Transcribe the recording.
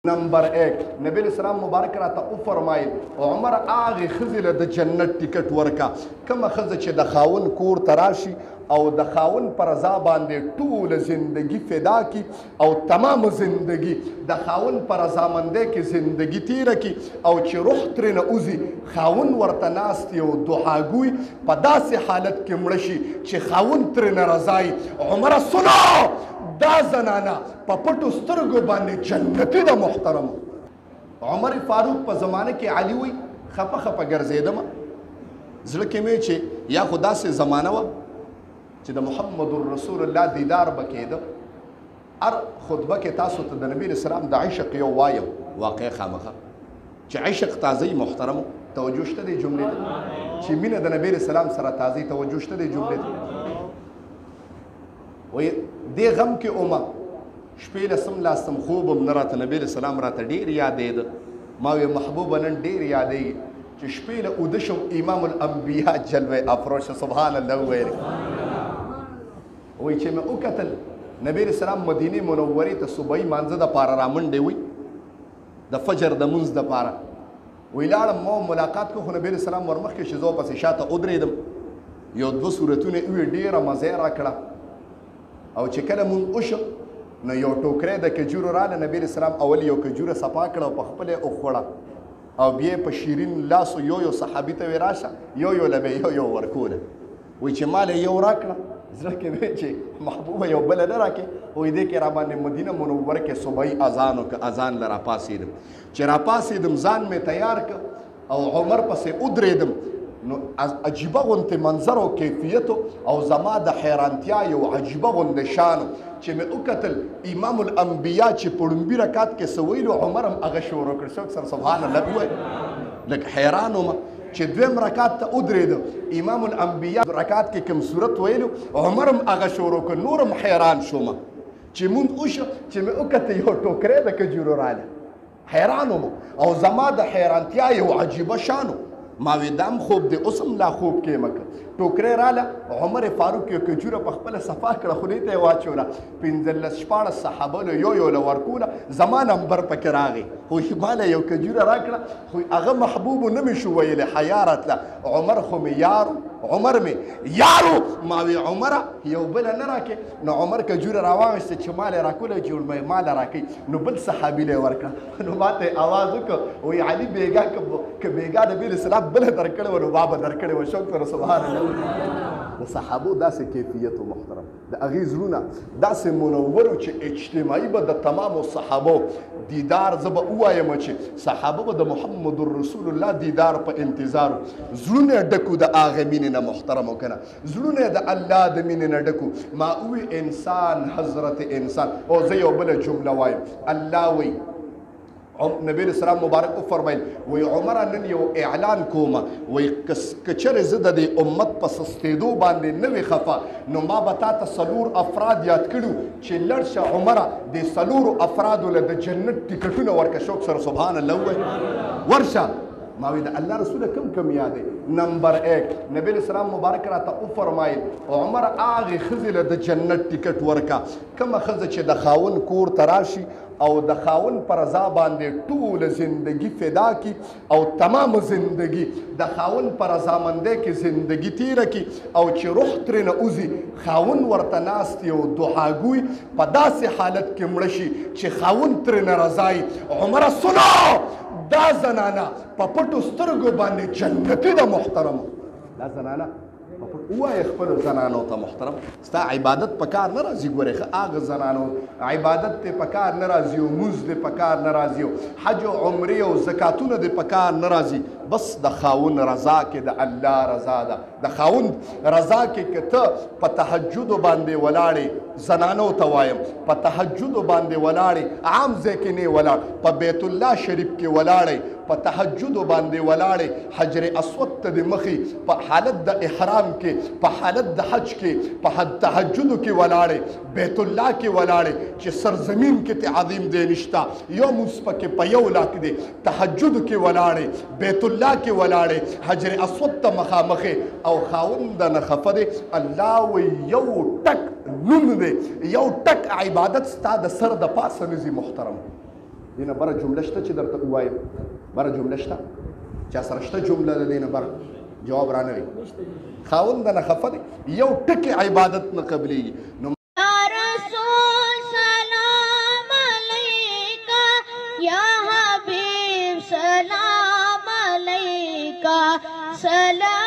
نمبر 1 نبی اسلام مبارک راته او فرمایل عمر هغه ښځې له د جنت ټیکټ ورکا کومه ښځه چې د خاون کور ته راشي او د خاون پر رضا باندې ټوله زندگی فدا کی او تمام زندگی د خاون پر رضامندۍ کې زندگی تیره کی او چې روح ترنه اوځي خاون ورته ناست یو دعاګوی په داسې حالت کې مړه شي چې خاون ترنه رضایي عمره سنو دا زنانا په پټو سترګو باندې جنتي ده محترم. عمر فاروق په زمانه کې علي وی خپه خپه ګرځېدم زړه کې مې چې یا خو داسې زمانه وه چې د محمد رسول الله دیدار به کېده. هر خطبه کې تاسو ته د نبی اسلام د عشق یو وایم واقع خامخه چې عشق تازه محترم توجه شته د جملې ته چې مینه د نبی اسلام سره تازه توجه شته د جملې ته وی دې غم کې اومه شپې لسم لاستم خوبم نه راته نبی اسلام راته ډېر یادېده ما وی محبوبه نن ډېر یادېږي چې شپې له اوده شم امام الانبیا جلوه افروش سبحان الله ویل وی چې مې وکتل نبی اسلام مدینه منورې ته صبحي مانځه د پاره رامنډې وی د فجر د منځ د پاره وی لاړم ما ملاقات کو خو نبی اسلام ورمخکې چې زه پسې شاته ودرېدم یو دوه صورتونه وی ډېره مزه راکړه او چې کله مونږ وشو نو یو ټوکری د کجورو راله نبی اسلام اول یو کجوره صفا کړه او په خپله یې وخوړه او بیا په شیرین لاسو یو صحابي ته وی راشه یو لبه یو ورکوله وی چې مال یو راکړه زړه کې مې چې محبوبه یو بله نه راکې وی دې کې را باندې مدینه منوره کې صبحي اذان وکړه اذان له راپاڅېدم چې راپاڅېدم ځان مې تیار کړ او عمر پسې ودرېدم نو عجیبه غوندې منظر او کیفیت او زما د حیرانتیا یو عجیبه غوندې شان چې مې وکتل امام الانبیا چې په لومبي رکعت کې څه ویلو عمر هم هغه شروع کړ څوک سره سبحان الله ووایي لږ حیران وم چې دویم رکعت ته ودرېده امام الانبیا رکعت کې کوم صورت ویلو عمر هم هغه شروع کړ نور هم حیران شوم چې مونږ وشو چې مې وکتل یو ټوکری د کجورو راله حیران وم او زما د حیرانتیا یو عجیبه شانو ما وی دام خوب دی اوسم لا خوب کې مکه ټوکری راله عمر فاروق یو کجوره په خپله صفا کړه خولې ته یې واچوله پنځلس شپاړس صحابه له یو له ورکوله زما نمبر پکې راغی خو ماله یو کجوره راکړه خو هغه محبوبو نه مې شو ویلی حیا راتله عمر خو مې یارو عمر مې یارو ما وی عمره یو بله نه راکې نو عمر کجوره راواغېسته چې مال یې راکوله جوړ مې ماله راکوي نو بل صحابي له یې ورکړه نو ما ته یې اواز وکړه وی علي بیګا که بیګا نبي اسلام بله درکړې وه نو ما به درکړې وه شوق سره سبحان الله د صحابو داسې کیفیت و محترم د هغې زړونه داسې منورو چې اجتماعي به د تمامو صحابو دیدار زه به ووایم چې صحابه به د محمد رسول الله دیدار په انتظارو زړونه یې ډکو د هغې مینې نه محترمو که نه زړونه یې د الله د مینې نه ډکو ما ووي انسان حضرت انسان او زه یو بله جمله وایم الله وی نبی اسلام مبارک فرمایل وی عمره نن یو اعلان کومه وی که چېرې زه د دې امت په سستېدو باندې نه وي خفه نو ما به تا ته څلور افراد یاد کړي چې لړ شه عمره د څلورو افرادو له د جنت ټیکټونه ورکه شوق سره سبحان الله ووایي ورشه ما وی د الله رسوله کم یادې نمبر 1 نبی اسلام مبارک راته او فرمایل عمر هغې ښځې له د جنت ټیکټ ورکا کومه ښځه چې د خاون کور ته راشي او د خاون پر رضا باندې ټوله زندگی فدا کی او تمام زندگی د خاون پر رضامندۍ کې زندگی تیره کی او چې روح ترنه اوځي خاون ورته ناست یو دعاګوی په داسې حالت کې مړه شي چې خاون ترنه رضایي عمره سنو دا زنانا په پټو سترګو باندې جنتي ده محترم دا زنانا ووایه خپلو زنانو ته محترم ستا عبادت په کار نه راځي ګورې ښه هغه زنانو عبادت دې په کار نه راځي او مونځ دې په کار نه راځي او حج او عمرې او زکاتونه دې په کار نه راځي بس د خاون رضا کې د الله رضا ده د خاون رضا کې که ته په تهجدو باندې ولاړې زنانو ته وایم په تهجدو باندې ولاړې عام ځای کې نه ولاړ په بیت الله شریف کې ولاړې په تهجدو باندې ولاړې حجر اسود ته د مخې په حالت د احرام کې په حالت د حج کې په تهجدو کې ولاړې بیت الله کې ولاړې چې سرزمین کې ته عظیم دی نشته یو مونځ پکې په یو لاک دی تهجدو کې ولاړې بیت الله کې ولاړې حجر اسود ته مخامخې او خاوند نه خفه دی الله وی یو ټک نوم دی یو ټک عبادت ستا د سر د پاسه نزي محترم دینه بره جمله شته چې درته ووایم بره جمله شته چا سره شته جمله د دینه بره جواب را نه وي خاوند نه خفه دی یو ټکی عبادت نه قبلېږي نو سلام